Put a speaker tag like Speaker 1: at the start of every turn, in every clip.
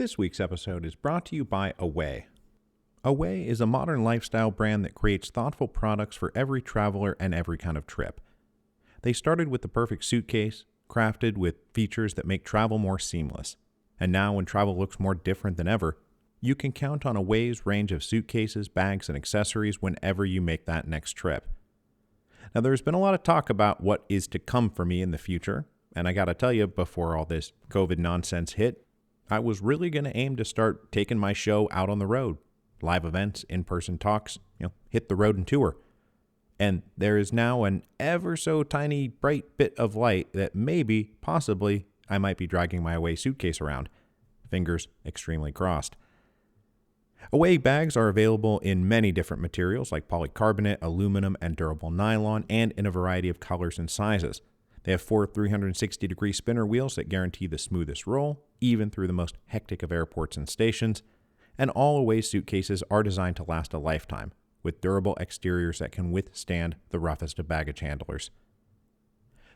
Speaker 1: This week's episode is brought to you by Away. Away is a modern lifestyle brand that creates thoughtful products for every traveler and every kind of trip. They started with the perfect suitcase, crafted with features that make travel more seamless. And now when travel looks more different than ever, you can count on Away's range of suitcases, bags, and accessories whenever you make that next trip. Now there's been a lot of talk about what is to come for me in the future, and I gotta tell you, before all this COVID nonsense hit, I was really going to aim to start taking my show out on the road. Live events, in-person talks, hit the road and tour. And there is now an ever so tiny bright bit of light that maybe, possibly, I might be dragging my Away suitcase around. Fingers extremely crossed. Away bags are available in many different materials like polycarbonate, aluminum, and durable nylon, and in a variety of colors and sizes. They have 4 360-degree spinner wheels that guarantee the smoothest roll, even through the most hectic of airports and stations. And all Away suitcases are designed to last a lifetime, with durable exteriors that can withstand the roughest of baggage handlers.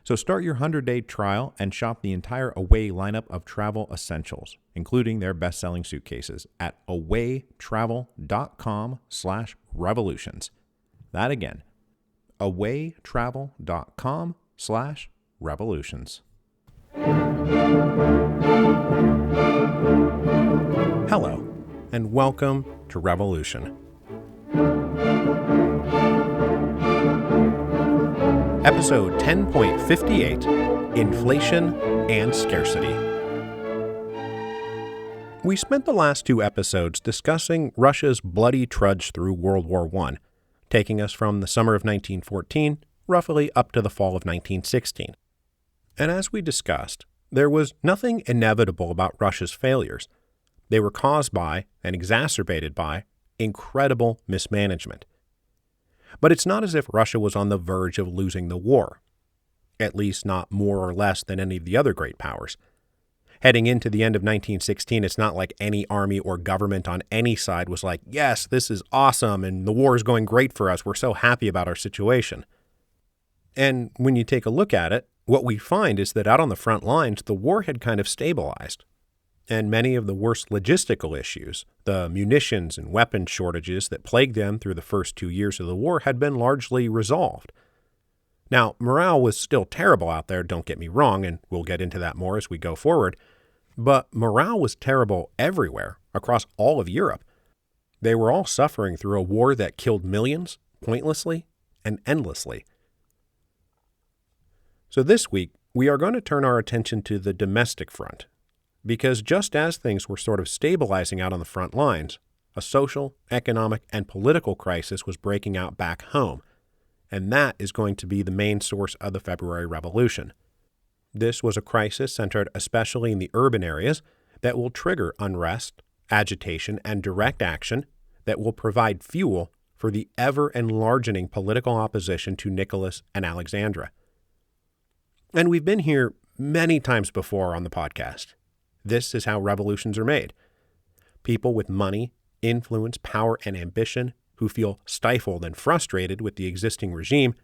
Speaker 1: So start your 100-day trial and shop the entire Away lineup of travel essentials, including their best-selling suitcases, at awaytravel.com/revolutions. That again, awaytravel.com/revolutions. Hello, and welcome to Revolution. Episode 10.58, Inflation and Scarcity. We spent the last 2 episodes discussing Russia's bloody trudge through World War I, taking us from the summer of 1914 roughly up to the fall of 1916. And as we discussed, there was nothing inevitable about Russia's failures. They were caused by, and exacerbated by, incredible mismanagement. But it's not as if Russia was on the verge of losing the war, at least not more or less than any of the other great powers. Heading into the end of 1916, it's not like any army or government on any side was like, yes, this is awesome, and the war is going great for us, we're so happy about our situation. And when you take a look at it, what we find is that out on the front lines, the war had kind of stabilized. And many of the worst logistical issues, the munitions and weapons shortages that plagued them through the first 2 years of the war, had been largely resolved. Now, morale was still terrible out there, don't get me wrong, and we'll get into that more as we go forward, but morale was terrible everywhere, across all of Europe. They were all suffering through a war that killed millions, pointlessly and endlessly. So this week, we are going to turn our attention to the domestic front, because just as things were sort of stabilizing out on the front lines, a social, economic, and political crisis was breaking out back home, and that is going to be the main source of the February Revolution. This was a crisis centered especially in the urban areas that will trigger unrest, agitation, and direct action that will provide fuel for the ever-enlarging political opposition to Nicholas and Alexandra. And we've been here many times before on the podcast. This is how revolutions are made. People with money, influence, power, and ambition who feel stifled and frustrated with the existing regime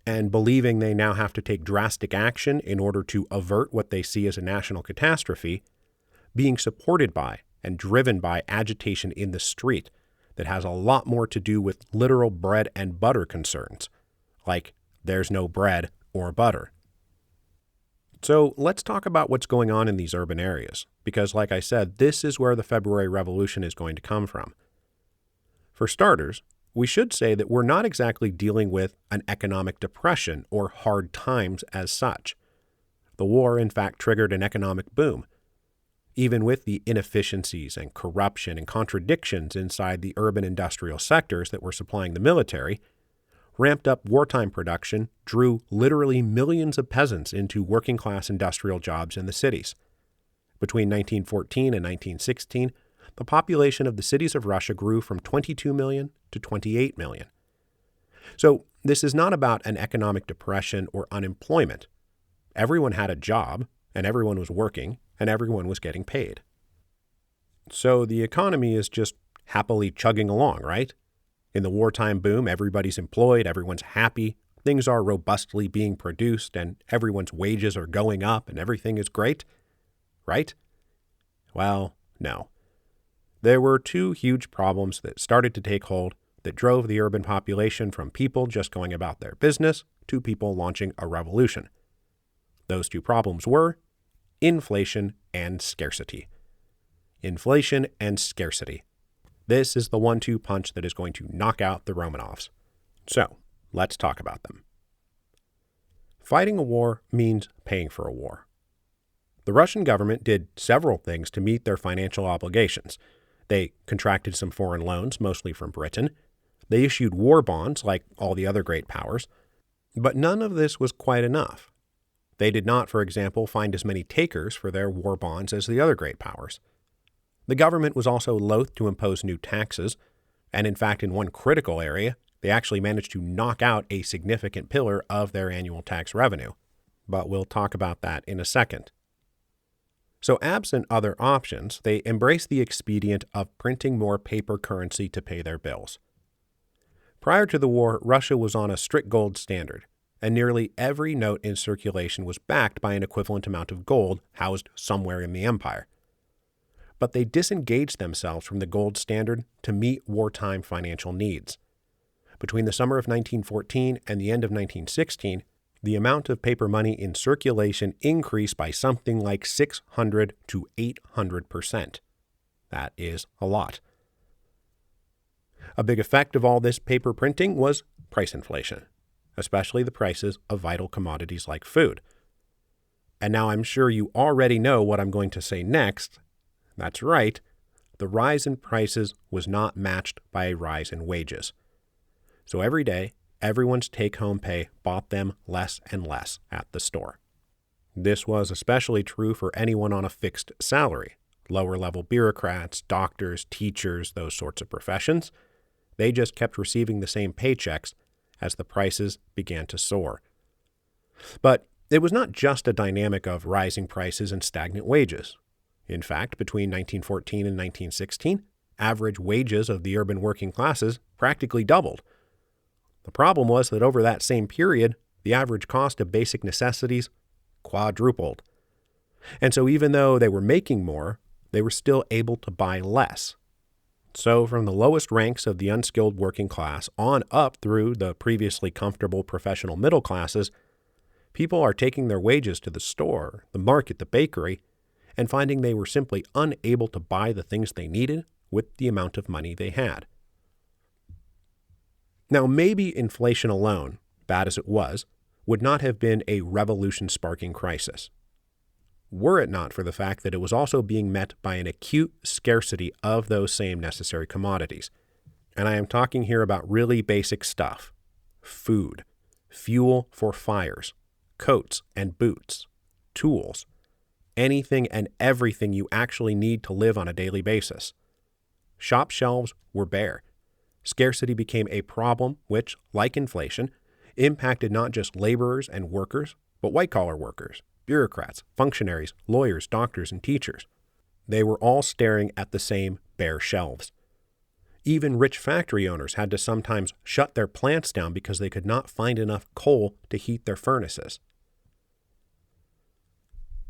Speaker 1: and believing they now have to take drastic action in order to avert what they see as a national catastrophe, being supported by and driven by agitation in the street that has a lot more to do with literal bread and butter concerns, like there's no bread or butter. So let's talk about what's going on in these urban areas, because like I said, this is where the February Revolution is going to come from. For starters, we should say that we're not exactly dealing with an economic depression or hard times as such. The war, in fact, triggered an economic boom. Even with the inefficiencies and corruption and contradictions inside the urban industrial sectors that were supplying the military, ramped-up wartime production drew literally millions of peasants into working-class industrial jobs in the cities. Between 1914 and 1916, the population of the cities of Russia grew from 22 million to 28 million. So this is not about an economic depression or unemployment. Everyone had a job, and everyone was working, and everyone was getting paid. So the economy is just happily chugging along, right? In the wartime boom, everybody's employed, everyone's happy, things are robustly being produced, and everyone's wages are going up, and everything is great, right? Well, No. There were two huge problems that started to take hold that drove the urban population from people just going about their business to people launching a revolution. Those two problems were inflation and scarcity. Inflation and scarcity. This is the 1-2 punch that is going to knock out the Romanovs. So, let's talk about them. Fighting a war means paying for a war. The Russian government did several things to meet their financial obligations. They contracted some foreign loans, mostly from Britain. They issued war bonds, like all the other great powers. But none of this was quite enough. They did not, for example, find as many takers for their war bonds as the other great powers. The government was also loath to impose new taxes, and in fact, in one critical area, they actually managed to knock out a significant pillar of their annual tax revenue. But we'll talk about that in a second. So absent other options, they embraced the expedient of printing more paper currency to pay their bills. Prior to the war, Russia was on a strict gold standard, and nearly every note in circulation was backed by an equivalent amount of gold housed somewhere in the empire. But they disengaged themselves from the gold standard to meet wartime financial needs. Between the summer of 1914 and the end of 1916, the amount of paper money in circulation increased by something like 600 to 800%. That is a lot. A big effect of all this paper printing was price inflation, especially the prices of vital commodities like food. And now I'm sure you already know what I'm going to say next. That's right, the rise in prices was not matched by a rise in wages. So every day, everyone's take-home pay bought them less and less at the store. This was especially true for anyone on a fixed salary, lower-level bureaucrats, doctors, teachers, those sorts of professions. They just kept receiving the same paychecks as the prices began to soar. But it was not just a dynamic of rising prices and stagnant wages. In fact, between 1914 and 1916, average wages of the urban working classes practically doubled. The problem was that over that same period, the average cost of basic necessities quadrupled. And so even though they were making more, they were still able to buy less. So from the lowest ranks of the unskilled working class on up through the previously comfortable professional middle classes, people are taking their wages to the store, the market, the bakery, and finding they were simply unable to buy the things they needed with the amount of money they had. Now, maybe inflation alone, bad as it was, would not have been a revolution-sparking crisis, were it not for the fact that it was also being met by an acute scarcity of those same necessary commodities. And I am talking here about really basic stuff: food, fuel for fires, coats and boots, tools, anything and everything you actually need to live on a daily basis. Shop shelves were bare. Scarcity became a problem which, like inflation, impacted not just laborers and workers, but white-collar workers, bureaucrats, functionaries, lawyers, doctors, and teachers. They were all staring at the same bare shelves. Even rich factory owners had to sometimes shut their plants down because they could not find enough coal to heat their furnaces.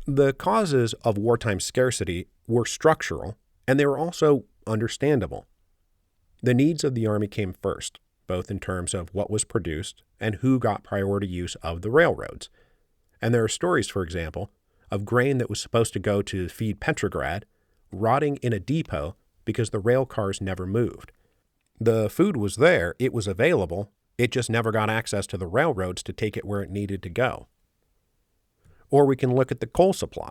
Speaker 1: The causes of wartime scarcity were structural, and they were also understandable. The needs of the army came first, both in terms of what was produced and who got priority use of the railroads. And there are stories, for example, of grain that was supposed to go to feed Petrograd rotting in a depot because the rail cars never moved. The food was there, it was available, it just never got access to the railroads to take it where it needed to go. Or we can look at the coal supply.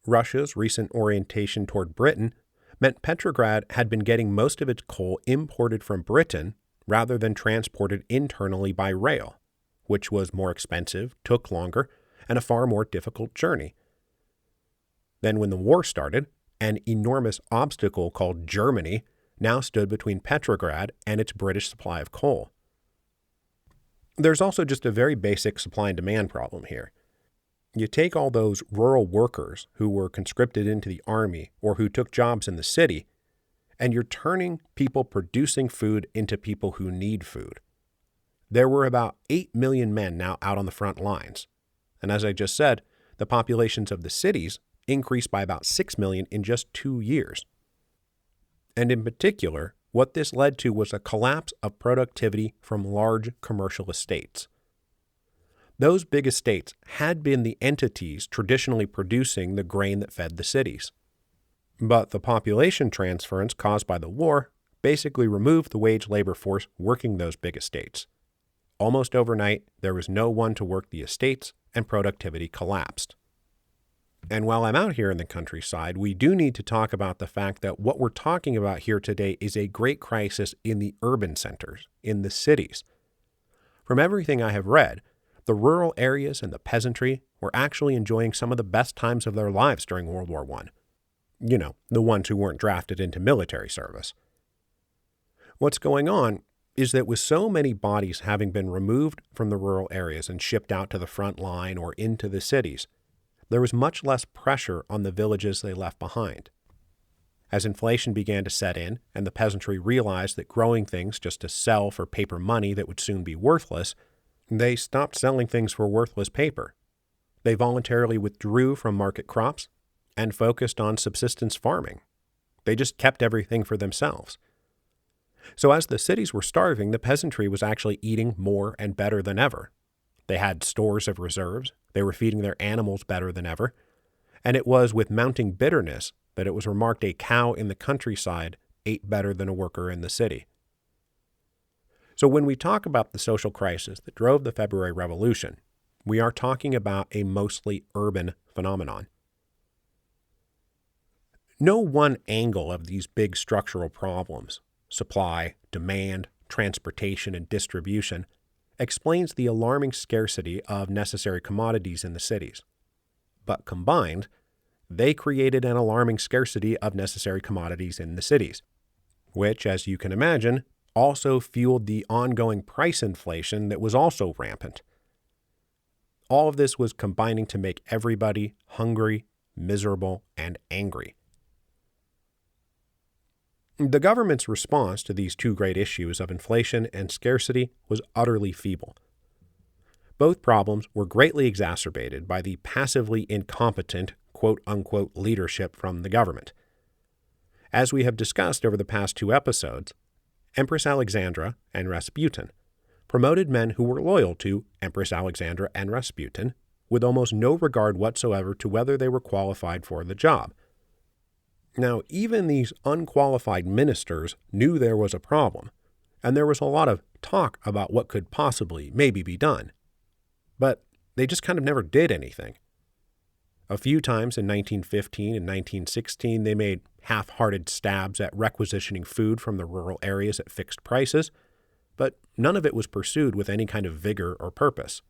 Speaker 1: Russia's recent orientation toward Britain meant Petrograd had been getting most of its coal imported from Britain rather than transported internally by rail, which was more expensive, took longer, and a far more difficult journey. Then when the war started, an enormous obstacle called Germany now stood between Petrograd and its British supply of coal. There's also just a very basic supply and demand problem here. You take all those rural workers who were conscripted into the army or who took jobs in the city, and you're turning people producing food into people who need food. There were about 8 million men now out on the front lines. And as I just said, the populations of the cities increased by about 6 million in just 2 years. And in particular, what this led to was a collapse of productivity from large commercial estates. Those big estates had been the entities traditionally producing the grain that fed the cities. But the population transference caused by the war basically removed the wage labor force working those big estates. Almost overnight, there was no one to work the estates, and productivity collapsed. And while I'm out here in the countryside, we do need to talk about the fact that what we're talking about here today is a great crisis in the urban centers, in the cities. From everything I have read, the rural areas and the peasantry were actually enjoying some of the best times of their lives during World War I. You know, the ones who weren't drafted into military service. What's going on is that with so many bodies having been removed from the rural areas and shipped out to the front line or into the cities, there was much less pressure on the villages they left behind. As inflation began to set in and the peasantry realized that growing things just to sell for paper money that would soon be worthless, they stopped selling things for worthless paper. They voluntarily withdrew from market crops and focused on subsistence farming. They just kept everything for themselves. So as the cities were starving, the peasantry was actually eating more and better than ever. They had stores of reserves, they were feeding their animals better than ever, and it was with mounting bitterness that it was remarked a cow in the countryside ate better than a worker in the city. So when we talk about the social crisis that drove the February Revolution, we are talking about a mostly urban phenomenon. No one angle of these big structural problems, supply, demand, transportation, and distribution, explains the alarming scarcity of necessary commodities in the cities. But combined, they created an alarming scarcity of necessary commodities in the cities, which, as you can imagine, also fueled the ongoing price inflation that was also rampant. All of this was combining to make everybody hungry, miserable, and angry. The government's response to these two great issues of inflation and scarcity was utterly feeble. Both problems were greatly exacerbated by the passively incompetent quote-unquote leadership from the government. As we have discussed over the past 2 episodes, Empress Alexandra and Rasputin promoted men who were loyal to Empress Alexandra and Rasputin with almost no regard whatsoever to whether they were qualified for the job. Now, even these unqualified ministers knew there was a problem, and there was a lot of talk about what could possibly maybe be done. But they just kind of never did anything. A few times in 1915 and 1916, they made half-hearted stabs at requisitioning food from the rural areas at fixed prices, but none of it was pursued with any kind of vigor or purpose.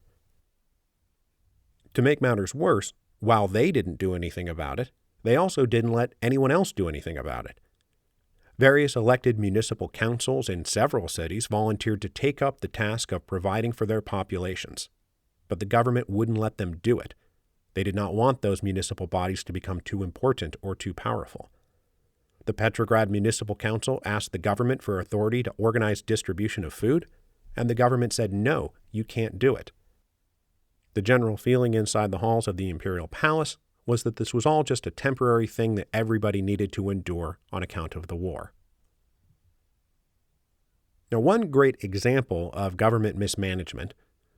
Speaker 1: To make matters worse, while they didn't do anything about it, they also didn't let anyone else do anything about it. Various elected municipal councils in several cities volunteered to take up the task of providing for their populations, but the government wouldn't let them do it. They did not want those municipal bodies to become too important or too powerful. The Petrograd Municipal Council asked the government for authority to organize distribution of food, and the government said, no, you can't do it. The general feeling inside the halls of the Imperial Palace was that this was all just a temporary thing that everybody needed to endure on account of the war. Now, one great example of government mismanagement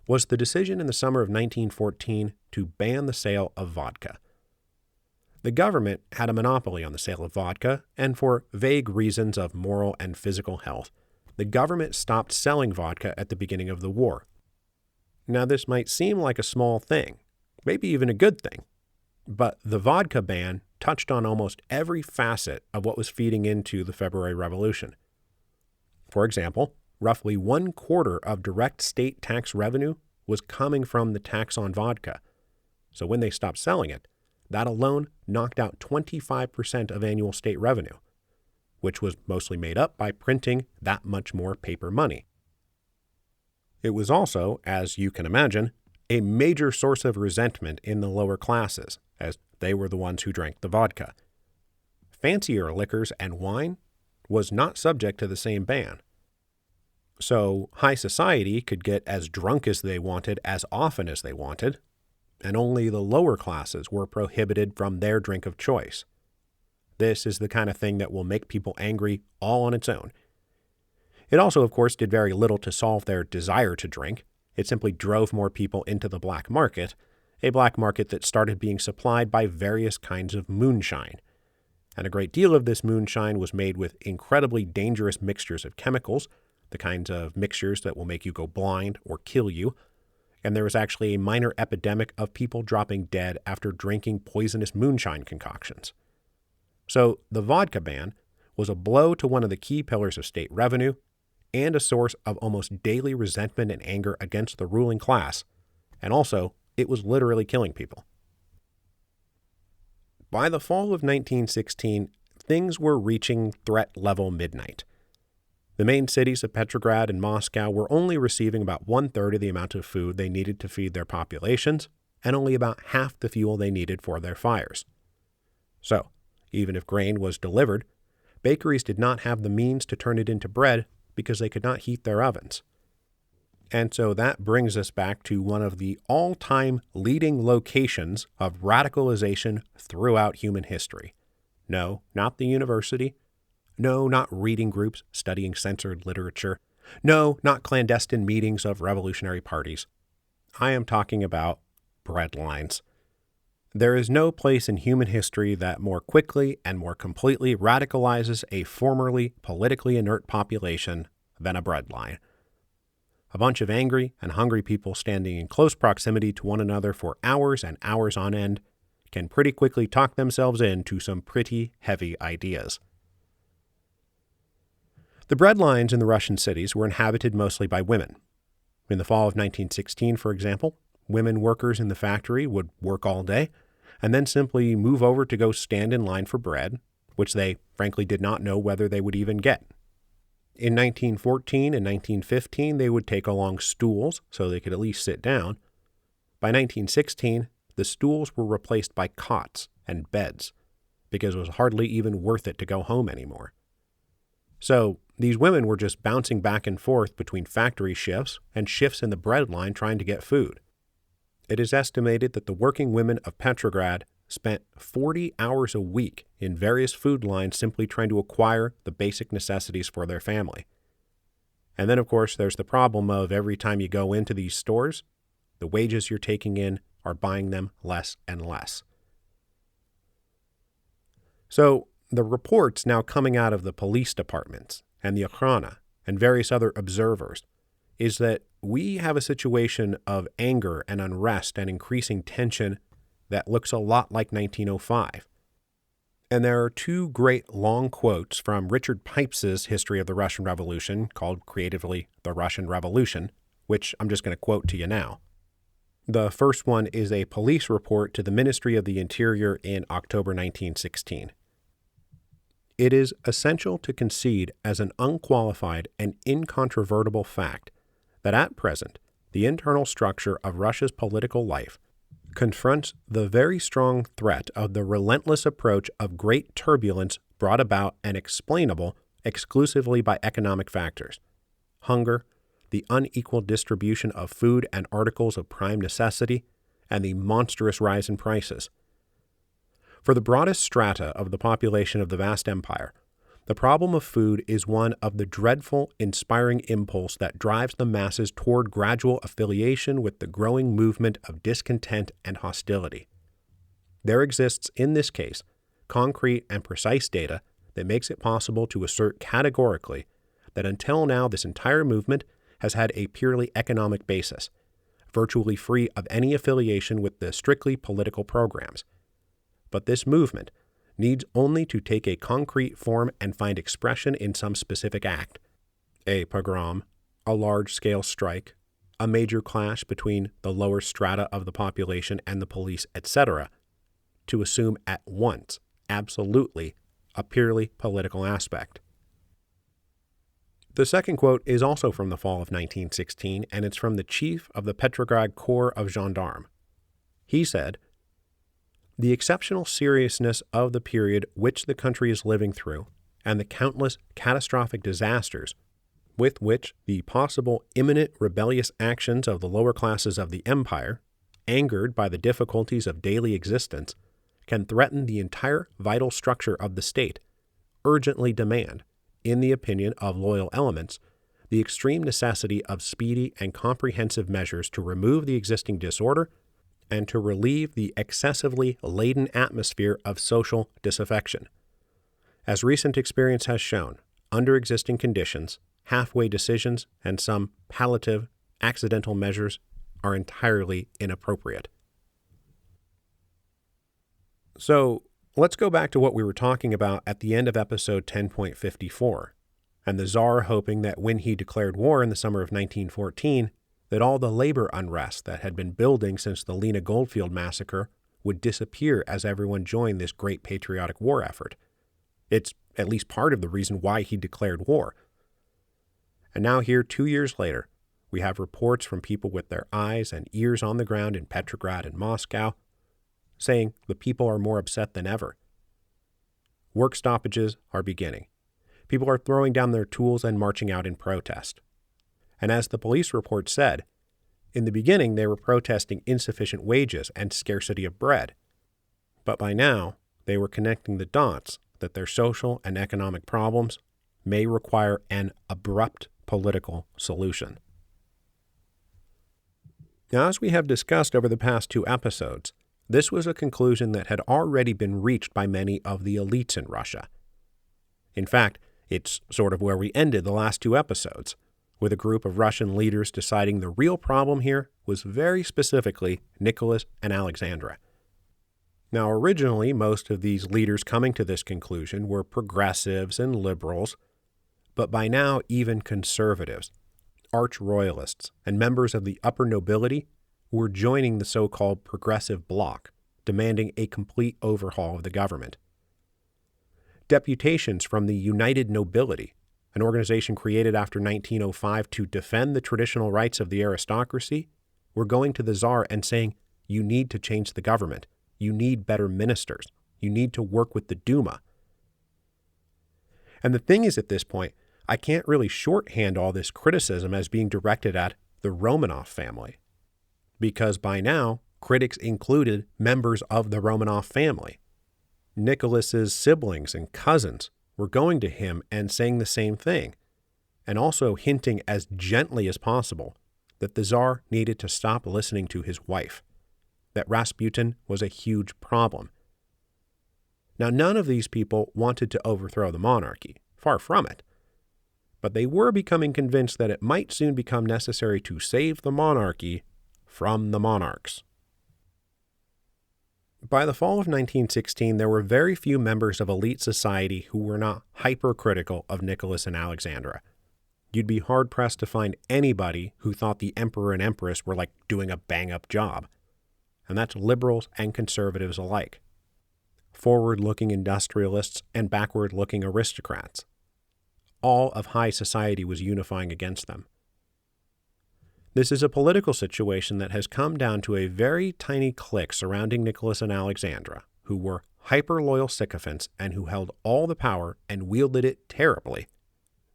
Speaker 1: was the decision in the summer of 1914 to ban the sale of vodka. The government had a monopoly on the sale of vodka, and for vague reasons of moral and physical health, the government stopped selling vodka at the beginning of the war. Now, this might seem like a small thing, maybe even a good thing, but the vodka ban touched on almost every facet of what was feeding into the February Revolution. For example, roughly 1/4 of direct state tax revenue was coming from the tax on vodka. So when they stopped selling it, that alone knocked out 25% of annual state revenue, which was mostly made up by printing that much more paper money. It was also, as you can imagine, a major source of resentment in the lower classes, as they were the ones who drank the vodka. Fancier liquors and wine was not subject to the same ban. So high society could get as drunk as they wanted as often as they wanted, and only the lower classes were prohibited from their drink of choice. This is the kind of thing that will make people angry all on its own. It also, of course, did very little to solve their desire to drink. It simply drove more people into the black market, a black market that started being supplied by various kinds of moonshine. And a great deal of this moonshine was made with incredibly dangerous mixtures of chemicals, the kinds of mixtures that will make you go blind or kill you. And there was actually a minor epidemic of people dropping dead after drinking poisonous moonshine concoctions. So the vodka ban was a blow to one of the key pillars of state revenue and a source of almost daily resentment and anger against the ruling class. And also, it was literally killing people. By the fall of 1916, things were reaching threat level midnight. The main cities of Petrograd and Moscow were only receiving about 1/3 of the amount of food they needed to feed their populations, and only about half the fuel they needed for their fires. So, even if grain was delivered, bakeries did not have the means to turn it into bread because they could not heat their ovens. And so that brings us back to one of the all-time leading locations of radicalization throughout human history. No, not the university. No, not reading groups studying censored literature. No, not clandestine meetings of revolutionary parties. I am talking about bread lines. There is no place in human history that more quickly and more completely radicalizes a formerly politically inert population than a bread line. A bunch of angry and hungry people standing in close proximity to one another for hours and hours on end can pretty quickly talk themselves into some pretty heavy ideas. The bread lines in the Russian cities were inhabited mostly by women. In the fall of 1916, for example, women workers in the factory would work all day and then simply move over to go stand in line for bread, which they frankly did not know whether they would even get. In 1914 and 1915, they would take along stools so they could at least sit down. By 1916, the stools were replaced by cots and beds because it was hardly even worth it to go home anymore. So these women were just bouncing back and forth between factory shifts and shifts in the bread line trying to get food. It is estimated that the working women of Petrograd spent 40 hours a week in various food lines simply trying to acquire the basic necessities for their family. And then, of course, there's the problem of every time you go into these stores, the wages you're taking in are buying them less and less. So the reports now coming out of the police departments and the Okhrana and various other observers is that we have a situation of anger and unrest and increasing tension that looks a lot like 1905. And there are two great long quotes from Richard Pipes's History of the Russian Revolution, called creatively The Russian Revolution, which I'm just going to quote to you now. The first one is a police report to the Ministry of the Interior in October 1916. It is essential to concede as an unqualified and incontrovertible fact that at present the internal structure of Russia's political life confronts the very strong threat of the relentless approach of great turbulence brought about and explainable exclusively by economic factors: hunger, the unequal distribution of food and articles of prime necessity, and the monstrous rise in prices. For the broadest strata of the population of the vast empire, the problem of food is one of the dreadful, inspiring impulse that drives the masses toward gradual affiliation with the growing movement of discontent and hostility. There exists, in this case, concrete and precise data that makes it possible to assert categorically that until now this entire movement has had a purely economic basis, virtually free of any affiliation with the strictly political programs. But this movement needs only to take a concrete form and find expression in some specific act: a pogrom, a large-scale strike, a major clash between the lower strata of the population and the police, etc., to assume at once, absolutely, a purely political aspect. The second quote is also from the fall of 1916, and it's from the chief of the Petrograd Corps of Gendarmes. He said, "The exceptional seriousness of the period which the country is living through, and the countless catastrophic disasters with which the possible imminent rebellious actions of the lower classes of the empire, angered by the difficulties of daily existence, can threaten the entire vital structure of the state, urgently demand, in the opinion of loyal elements, the extreme necessity of speedy and comprehensive measures to remove the existing disorder and to relieve the excessively laden atmosphere of social disaffection. As recent experience has shown, under existing conditions, halfway decisions and some palliative, accidental measures are entirely inappropriate. So, let's go back to what we were talking about at the end of episode 10.54, and the Tsar hoping that when he declared war in the summer of 1914, that all the labor unrest that had been building since the Lena Goldfield massacre would disappear as everyone joined this great patriotic war effort. It's at least part of the reason why he declared war. And now here, 2 years later, we have reports from people with their eyes and ears on the ground in Petrograd and Moscow, saying the people are more upset than ever. Work stoppages are beginning. People are throwing down their tools and marching out in protest. And as the police report said, in the beginning they were protesting insufficient wages and scarcity of bread. But by now, they were connecting the dots that their social and economic problems may require an abrupt political solution. Now, as we have discussed over the past 2 episodes, this was a conclusion that had already been reached by many of the elites in Russia. In fact, it's sort of where we ended the last 2 episodes, with a group of Russian leaders deciding the real problem here was very specifically Nicholas and Alexandra. Now, originally, most of these leaders coming to this conclusion were progressives and liberals, but by now even conservatives, arch-royalists, and members of the upper nobility were joining the so-called progressive bloc, demanding a complete overhaul of the government. Deputations from the United Nobility, an organization created after 1905 to defend the traditional rights of the aristocracy, were going to the Tsar and saying, "You need to change the government. You need better ministers. You need to work with the Duma." And the thing is, at this point, I can't really shorthand all this criticism as being directed at the Romanov family, because by now, critics included members of the Romanov family. Nicholas's siblings and cousins were going to him and saying the same thing, and also hinting as gently as possible that the Tsar needed to stop listening to his wife, that Rasputin was a huge problem. Now, none of these people wanted to overthrow the monarchy, far from it, but they were becoming convinced that it might soon become necessary to save the monarchy from the monarchs. By the fall of 1916, there were very few members of elite society who were not hypercritical of Nicholas and Alexandra. You'd be hard-pressed to find anybody who thought the emperor and empress were like doing a bang-up job. And that's liberals and conservatives alike. Forward-looking industrialists and backward-looking aristocrats. All of high society was unifying against them. This is a political situation that has come down to a very tiny clique surrounding Nicholas and Alexandra, who were hyper-loyal sycophants and who held all the power and wielded it terribly,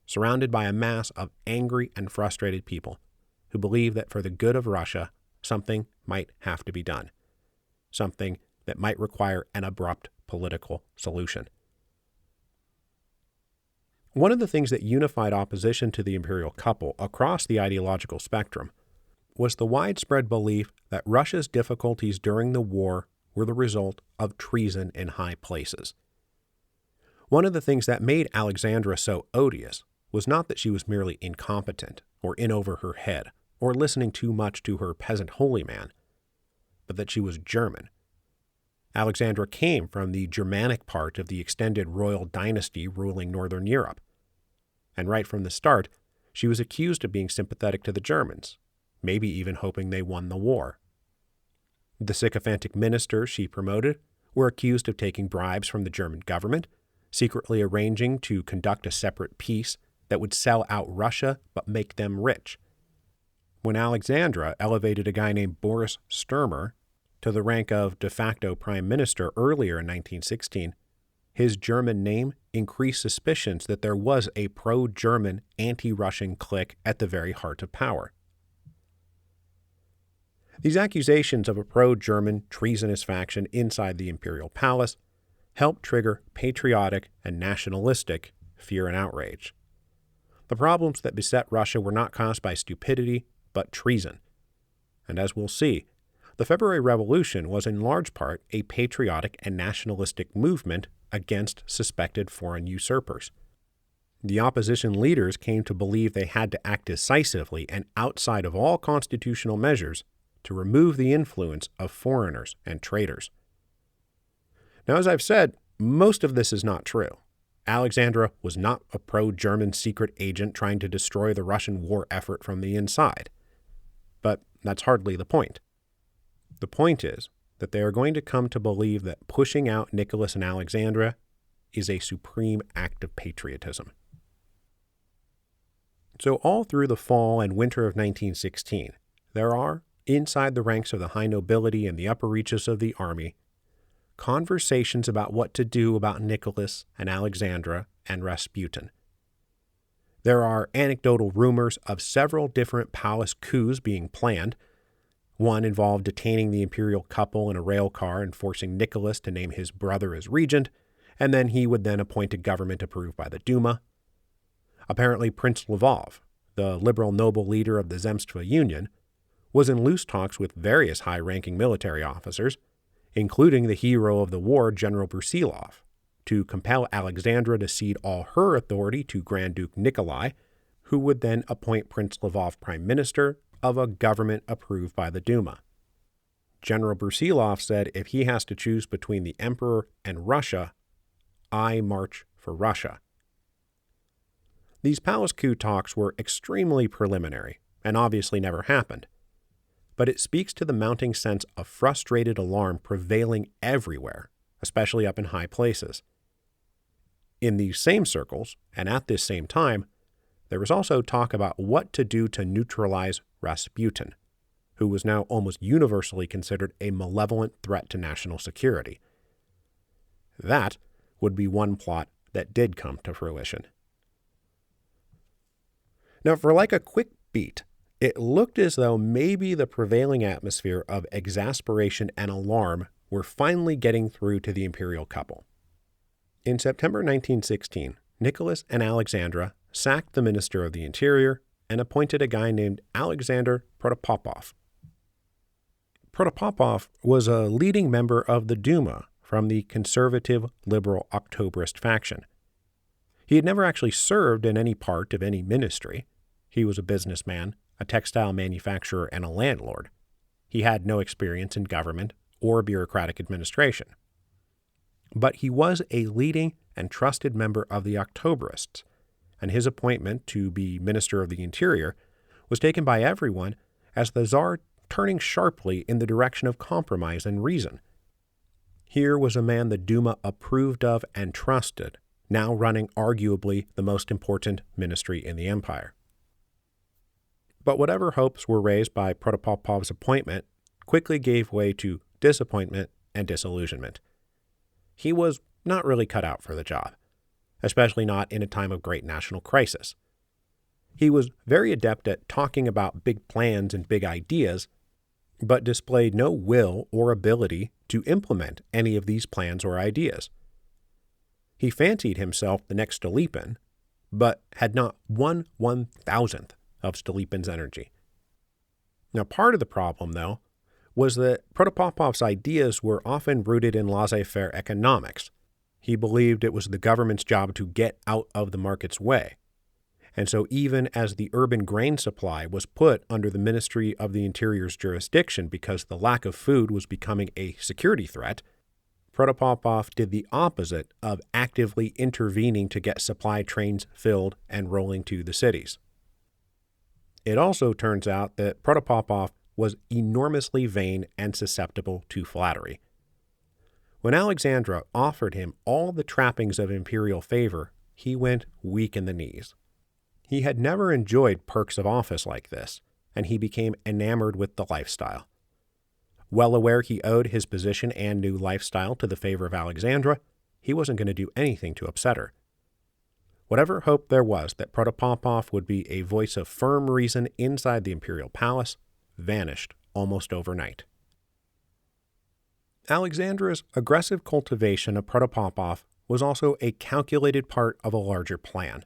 Speaker 1: surrounded by a mass of angry and frustrated people who believed that for the good of Russia, something might have to be done, something that might require an abrupt political solution. One of the things that unified opposition to the imperial couple across the ideological spectrum was the widespread belief that Russia's difficulties during the war were the result of treason in high places. One of the things that made Alexandra so odious was not that she was merely incompetent or in over her head or listening too much to her peasant holy man, but that she was German. Alexandra came from the Germanic part of the extended royal dynasty ruling Northern Europe. And right from the start, she was accused of being sympathetic to the Germans, maybe even hoping they won the war. The sycophantic ministers she promoted were accused of taking bribes from the German government, secretly arranging to conduct a separate peace that would sell out Russia but make them rich. When Alexandra elevated a guy named Boris Sturmer to the rank of de facto prime minister earlier in 1916, his German name increased suspicions that there was a pro-German, anti-Russian clique at the very heart of power. These accusations of a pro-German treasonous faction inside the imperial palace helped trigger patriotic and nationalistic fear and outrage. The problems that beset Russia were not caused by stupidity, but treason. And as we'll see, the February Revolution was in large part a patriotic and nationalistic movement against suspected foreign usurpers. The opposition leaders came to believe they had to act decisively and outside of all constitutional measures to remove the influence of foreigners and traitors. Now, as I've said, most of this is not true. Alexandra was not a pro-German secret agent trying to destroy the Russian war effort from the inside. But that's hardly the point. The point is that they are going to come to believe that pushing out Nicholas and Alexandra is a supreme act of patriotism. So all through the fall and winter of 1916, there are, inside the ranks of the high nobility and the upper reaches of the army, conversations about what to do about Nicholas and Alexandra and Rasputin. There are anecdotal rumors of several different palace coups being planned. One involved detaining the imperial couple in a rail car and forcing Nicholas to name his brother as regent, and then he would then appoint a government approved by the Duma. Apparently Prince Lvov, the liberal noble leader of the Zemstva Union, was in loose talks with various high-ranking military officers, including the hero of the war, General Brusilov, to compel Alexandra to cede all her authority to Grand Duke Nikolai, who would then appoint Prince Lvov prime minister of a government approved by the Duma. General Brusilov said if he has to choose between the emperor and Russia, I march for Russia. These palace coup talks were extremely preliminary and obviously never happened, but it speaks to the mounting sense of frustrated alarm prevailing everywhere, especially up in high places. In these same circles, and at this same time, there was also talk about what to do to neutralize Rasputin, who was now almost universally considered a malevolent threat to national security. That would be one plot that did come to fruition. Now, for like a quick beat, it looked as though maybe the prevailing atmosphere of exasperation and alarm were finally getting through to the imperial couple. In September 1916, Nicholas and Alexandra sacked the Minister of the Interior and appointed a guy named Alexander Protopopof. Protopopof was a leading member of the Duma from the conservative liberal Octoberist faction. He had never actually served in any part of any ministry. He was a businessman, a textile manufacturer, and a landlord. He had no experience in government or bureaucratic administration. But he was a leading and trusted member of the Octoberists, and his appointment to be Minister of the Interior was taken by everyone as the Tsar turning sharply in the direction of compromise and reason. Here was a man the Duma approved of and trusted, now running arguably the most important ministry in the empire. But whatever hopes were raised by Protopopov's appointment quickly gave way to disappointment and disillusionment. He was not really cut out for the job, especially not in a time of great national crisis. He was very adept at talking about big plans and big ideas, but displayed no will or ability to implement any of these plans or ideas. He fancied himself the next Stolypin, but had not 1/1000th of Stolypin's energy. Now, part of the problem, though, was that Protopopov's ideas were often rooted in laissez-faire economics. He believed it was the government's job to get out of the market's way. And so even as the urban grain supply was put under the Ministry of the Interior's jurisdiction because the lack of food was becoming a security threat, Protopopov did the opposite of actively intervening to get supply trains filled and rolling to the cities. It also turns out that Protopopov was enormously vain and susceptible to flattery. When Alexandra offered him all the trappings of imperial favor, he went weak in the knees. He had never enjoyed perks of office like this, and he became enamored with the lifestyle. Well aware he owed his position and new lifestyle to the favor of Alexandra, he wasn't going to do anything to upset her. Whatever hope there was that Protopopov would be a voice of firm reason inside the imperial palace vanished almost overnight. Alexandra's aggressive cultivation of Protopopof was also a calculated part of a larger plan.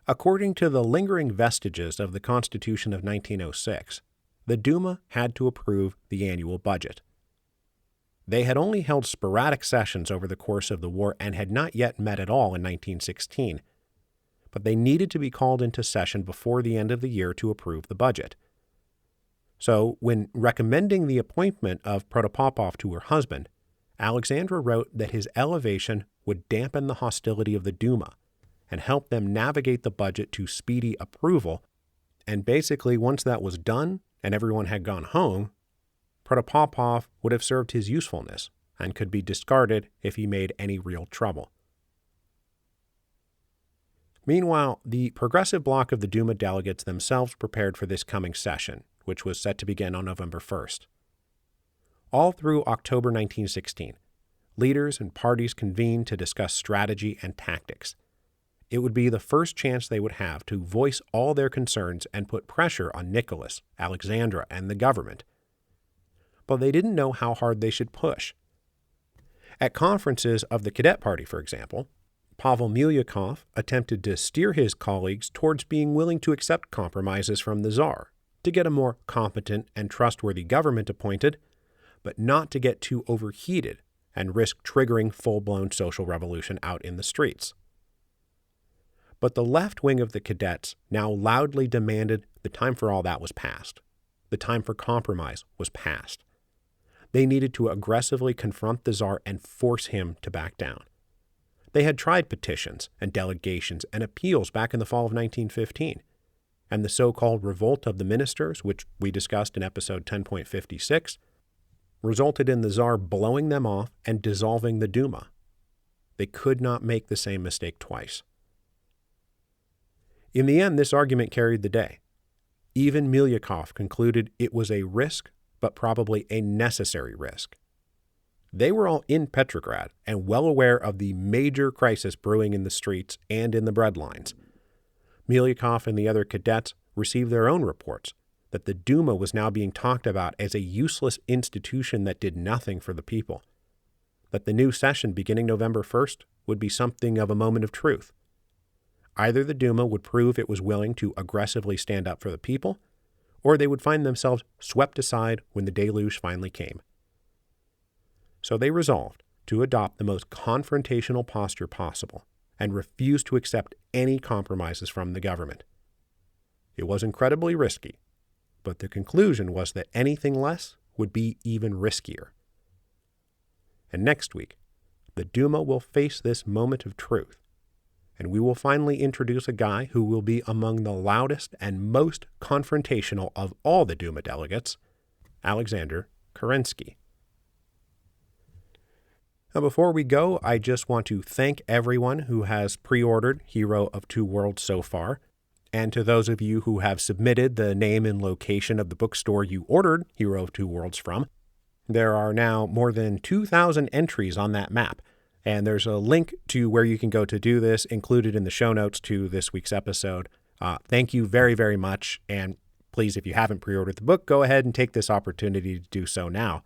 Speaker 1: According to the lingering vestiges of the Constitution of 1906, the Duma had to approve the annual budget. They had only held sporadic sessions over the course of the war and had not yet met at all in 1916, but they needed to be called into session before the end of the year to approve the budget. So, when recommending the appointment of Protopopof to her husband, Alexandra wrote that his elevation would dampen the hostility of the Duma and help them navigate the budget to speedy approval, and basically once that was done and everyone had gone home, Protopopof would have served his usefulness and could be discarded if he made any real trouble. Meanwhile, the progressive bloc of the Duma delegates themselves prepared for this coming session, which was set to begin on November 1st. All through October 1916, leaders and parties convened to discuss strategy and tactics. It would be the first chance they would have to voice all their concerns and put pressure on Nicholas, Alexandra, and the government. But they didn't know how hard they should push. At conferences of the Cadet Party, for example, Pavel Milyukov attempted to steer his colleagues towards being willing to accept compromises from the Tsar, to get a more competent and trustworthy government appointed, but not to get too overheated and risk triggering full-blown social revolution out in the streets. But the left wing of the cadets now loudly demanded the time for all that was past. The time for compromise was past. They needed to aggressively confront the Tsar and force him to back down. They had tried petitions and delegations and appeals back in the fall of 1915, and the so-called Revolt of the Ministers, which we discussed in episode 10.56, resulted in the Tsar blowing them off and dissolving the Duma. They could not make the same mistake twice. In the end, this argument carried the day. Even Milyukov concluded it was a risk, but probably a necessary risk. They were all in Petrograd and well aware of the major crisis brewing in the streets and in the breadlines. Milyukov and the other cadets received their own reports that the Duma was now being talked about as a useless institution that did nothing for the people, that the new session beginning November 1st would be something of a moment of truth. Either the Duma would prove it was willing to aggressively stand up for the people, or they would find themselves swept aside when the deluge finally came. So they resolved to adopt the most confrontational posture possible and refuse to accept any compromises from the government. It was incredibly risky, but the conclusion was that anything less would be even riskier. And next week, the Duma will face this moment of truth, and we will finally introduce a guy who will be among the loudest and most confrontational of all the Duma delegates, Alexander Kerensky. Now, before we go, I just want to thank everyone who has pre-ordered Hero of Two Worlds so far, and to those of you who have submitted the name and location of the bookstore you ordered Hero of Two Worlds from. There are now more than 2,000 entries on that map, and there's a link to where you can go to do this included in the show notes to this week's episode. Thank you very, very much, and please, if you haven't pre-ordered the book, go ahead and take this opportunity to do so now.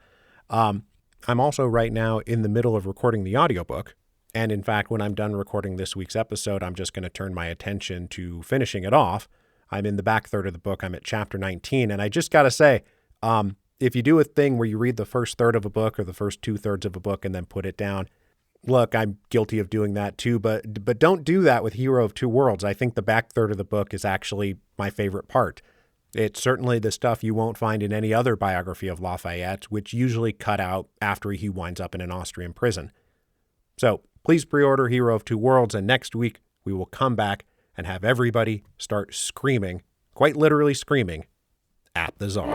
Speaker 1: I'm also right now in the middle of recording the audiobook, and in fact, when I'm done recording this week's episode, I'm just going to turn my attention to finishing it off. I'm in the back third of the book. I'm at chapter 19, and I just got to say, if you do a thing where you read the first third of a book or the first 2/3 of a book and then put it down, look, I'm guilty of doing that too, but don't do that with Hero of Two Worlds. I think the back third of the book is actually my favorite part. It's certainly the stuff you won't find in any other biography of Lafayette, which usually cut out after he winds up in an Austrian prison. So please pre-order Hero of Two Worlds, and next week we will come back and have everybody start screaming, quite literally screaming, at the Tsar.